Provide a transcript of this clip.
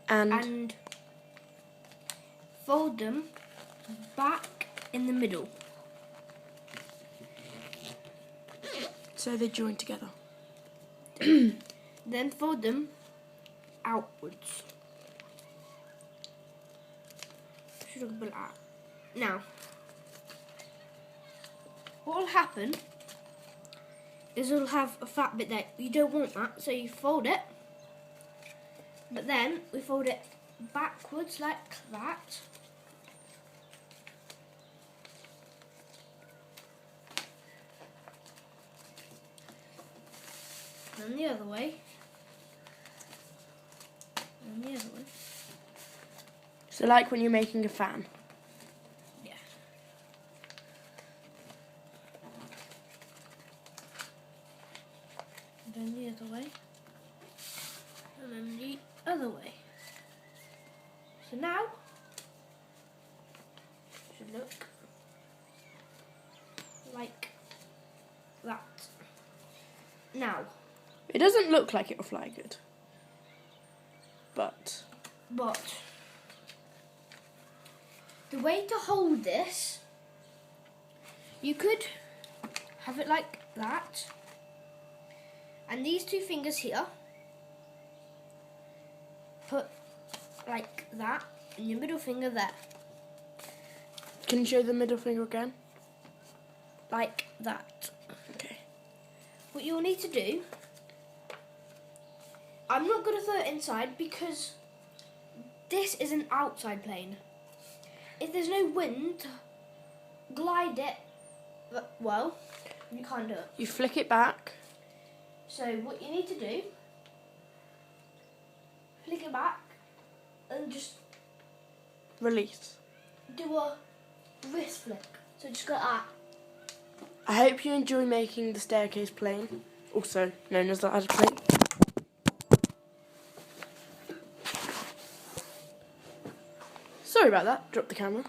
and fold them back in the middle. So they join together. Then fold them outwards. Should have been out. Now, what will happen is it'll have a fat bit there. You don't want that, so you fold it. But then we fold it backwards like that. And the other way. And the other way. So like when you're making a fan. Yeah. And then the other way. And then the other way. So now, it should look like that. Now, It doesn't look like it'll fly good. But the way to hold this, you could have it like that, and these two fingers here, put like that, and your middle finger there, can you show the middle finger again? like that. Okay. What you'll need to do, I'm not going to throw it inside because this is an outside plane. If there's no wind, glide it, well, you can't do it. You flick it back. So what you need to do, flick it back and just Release. do a wrist flick. So just go like that. I hope you enjoy making the staircase plane, also known as the ladder plane. Sorry about that, dropped the camera.